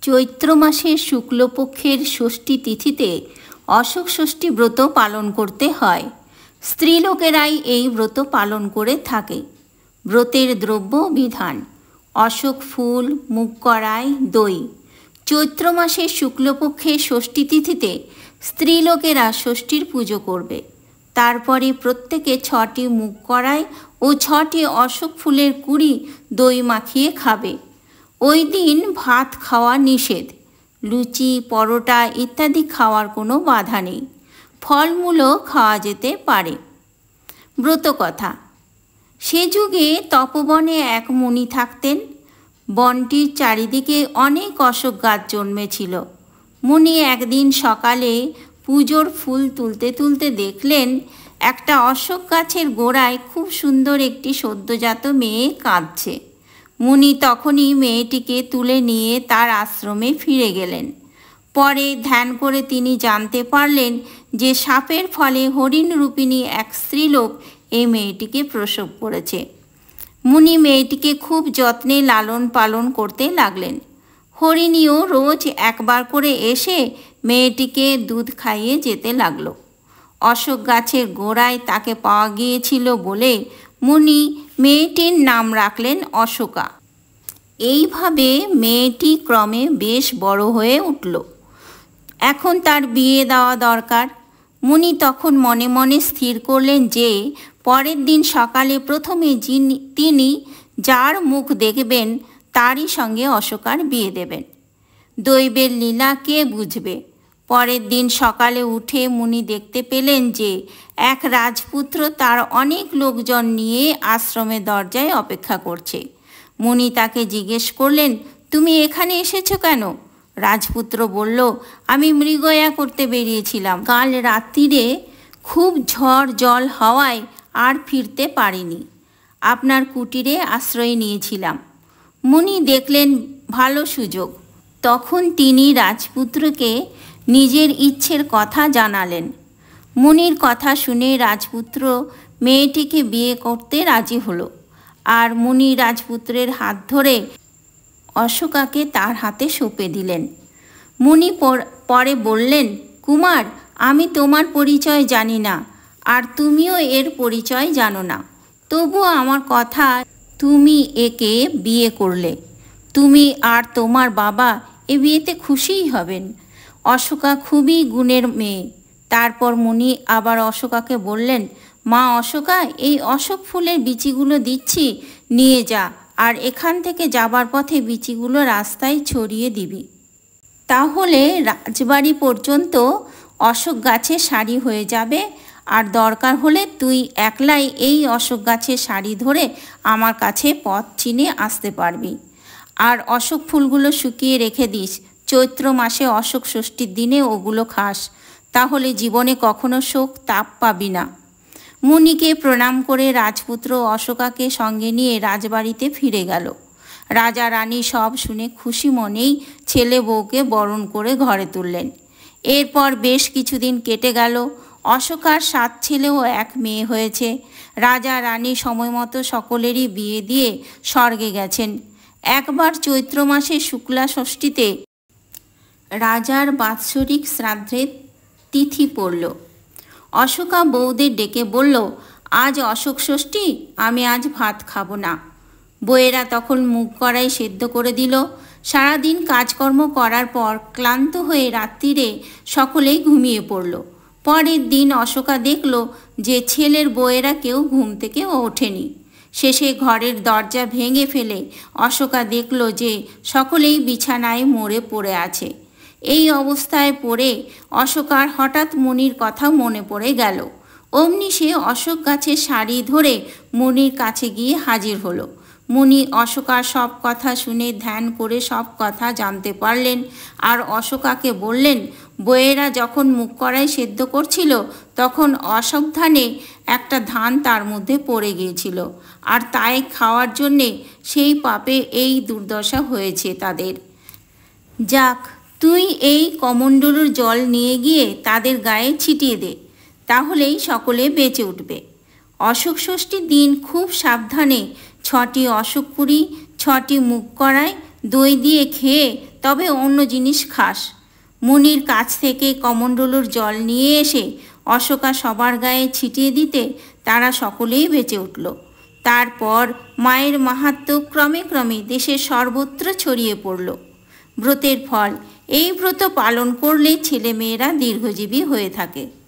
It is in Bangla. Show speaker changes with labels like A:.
A: চৈত্র মাসের শুক্লপক্ষের ষষ্ঠী তিথিতে অশোক ষষ্ঠী ব্রত পালন করতে হয়। স্ত্রীলোকেরাই এই ব্রত পালন করে থাকে। ব্রতের দ্রব্য বিধান: অশোক ফুল, মুগ কড়াই, দই। চৈত্র মাসের শুক্লপক্ষের ষষ্ঠী তিথিতে স্ত্রীলোকেরা ষষ্ঠীর পুজো করবে। তারপরে প্রত্যেকে 6টি মুগ কড়াই ও 6টি অশোক ফুলের কুড়ি দই মাখিয়ে খাবে। ওই দিন ভাত খাওয়া নিষেধ। লুচি, পরোটা ইত্যাদি খাওয়ার কোনো বাধা নেই। ফলমূলও খাওয়া যেতে পারে। ব্রতকথা: সে যুগে তপবনে এক মুনি থাকতেন। বনটির চারিদিকে অনেক অশোক গাছ জন্মেছিল। মুনি একদিন সকালে পুজোর ফুল তুলতে তুলতে দেখলেন একটা অশোক গাছের গোড়ায় খুব সুন্দর একটি সদ্যজাত মেয়ে কাঁদছে। মুনি তখনই মেয়েটিকে তুলে নিয়ে তার আশ্রমে ফিরে গেলেন। পরে ধ্যান করে তিনি জানতে পারলেন যে শাপের ফলে হরিণ রূপিণী এক স্ত্রীলোক এই মেয়েটিকে প্রসব করেছে। মুনি মেয়েটিকে খুব যত্নে লালন পালন করতে লাগলেন। হরিণীও রোজ একবার করে এসে মেয়েটিকে দুধ খাইয়ে যেতে লাগলো। অশোক গাছের গোড়ায় তাকে পাওয়া গিয়েছিল বলে মুনি মেয়েটির নাম রাখলেন অশোকা। এইভাবে মেয়েটি ক্রমে বেশ বড় হয়ে উঠল। এখন তার বিয়ে দেওয়া দরকার। মুনি তখন মনে মনে স্থির করলেন যে পরের দিন সকালে প্রথমে তিনি যার মুখ দেখবেন তারই সঙ্গে অশোকার বিয়ে দেবেন। দৈবের লীলা কে বুঝবে? পরের দিন সকালে উঠে মুনি দেখতে পেলেন যে এক রাজপুত্র তার অনেক লোকজন নিয়ে আশ্রমের দরজায় অপেক্ষা করছে। মুনি তাকে জিজ্ঞেস করলেন, তুমি এখানে এসেছো কেন? রাজপুত্র বলল, আমি মৃগয়া করতে বেরিয়েছিলাম। কাল রাত্রিরে খুব ঝড় জল হওয়ায় আর ফিরতে পারিনি। আপনার কুটিরে আশ্রয় নিয়েছিলাম। মুনি দেখলেন ভালো সুযোগ। তখন তিনি রাজপুত্রকে নিজের ইচ্ছের কথা জানালেন। মুনির কথা শুনে রাজপুত্র মেয়েটিকে বিয়ে করতে রাজি হলো। আর মুনি রাজপুত্রের হাত ধরে অশোকাকে তার হাতে সঁপে দিলেন। মুনি পরে বললেন, কুমার, আমি তোমার পরিচয় জানি না, আর তুমিও এর পরিচয় জানো না। তবুও আমার কথা, তুমি একে বিয়ে করলে। তুমি আর তোমার বাবা এ বিয়েতে খুশিই হবেন। অশোকা খুবই গুণের মেয়ে। তারপর মুনি আবার অশোকাকে বললেন, মা অশোকা, এই অশোক ফুলের বিচিগুলো দিচ্ছি, নিয়ে যা, আর এখান থেকে যাবার পথে বিচিগুলো রাস্তায় ছড়িয়ে দিবি। তাহলে রাজবাড়ি পর্যন্ত অশোক গাছের সারি হয়ে যাবে, আর দরকার হলে তুই একলাই এই অশোক গাছের সারি ধরে আমার কাছে পথ চিনে আসতে পারবি। আর অশোক ফুলগুলো শুকিয়ে রেখে দিস। চৈত্র মাসে অশোক ষষ্ঠীর দিনে ওগুলো খাস, তাহলে জীবনে কখনো শোক তাপ পাবি না। মুনিকে প্রণাম করে রাজপুত্র অশোকাকে সঙ্গে নিয়ে রাজবাড়িতে ফিরে গেল। রাজা রানী সব শুনে খুশি মনেই ছেলে বউকে বরণ করে ঘরে তুললেন। এরপর বেশ কিছুদিন কেটে গেল। অশোকার 7 ছেলে ও 1 মেয়ে হয়েছে। রাজা রানী সময় মতো সকলেরই বিয়ে দিয়ে স্বর্গে গেছেন। একবার চৈত্র মাসে শুক্লা ষষ্ঠীতে রাজার বাৎসরিক শ্রাদ্ধের তিথি পড়ল। অশোকা বউদের ডেকে বলল, আজ অশোক ষষ্ঠী, আমি আজ ভাত খাবো না। বউয়েরা তখন মুগ কড়াই সেদ্ধ করে দিল। সারাদিন কাজকর্ম করার পর ক্লান্ত হয়ে রাত্রিরে সকলেই ঘুমিয়ে পড়ল। পরের দিন অশোকা দেখল যে ছেলের বউয়েরা কেউ ঘুম থেকে ওঠেনি। শেষে ঘরের দরজা ভেঙে ফেলে অশোকা দেখল যে সকলেই বিছানায় মরে পড়ে আছে। এই অবস্থায় পড়ে অশোকার হঠাৎ মুনির কথা মনে পড়ে গেল। অমনি সে অশোক গাছের সারি ধরে মুনির কাছে গিয়ে হাজির হলো। মুনি অশোকার সব কথা শুনে ধ্যান করে সব কথা জানতে পারলেন। আর অশোকাকে বললেন, বউয়েরা যখন মুগ কড়াই সেদ্ধ করছিল তখন অসাবধানে একটা ধান তার মধ্যে পড়ে গিয়েছিল, আর তাই খাওয়ার জন্যে সেই পাপে এই দুর্দশা হয়েছে তাদের। যাক, তুই এই কমণ্ডলুর জল নিয়ে গিয়ে তাদের গায়ে ছিটিয়ে দে, তাহলেই সকলে বেঁচে উঠবে। অশোক ষষ্ঠীর দিন খুব সাবধানে 6টি অশোক কুড়ি, 6টি মুগ কড়াই দই দিয়ে খেয়ে তবে অন্য জিনিস খাস। মুনির কাছ থেকে কমণ্ডলুর জল নিয়ে এসে অশোকা সবার গায়ে ছিটিয়ে দিতে তারা সকলেই বেঁচে উঠল। তারপর মায়ের মাহাত্ম্য ক্রমে ক্রমে দেশের সর্বত্র ছড়িয়ে পড়ল। ব্রতের ফল, এই ব্রত পালন করলে ছেলেমেয়েরা দীর্ঘজীবী হয়ে থাকে।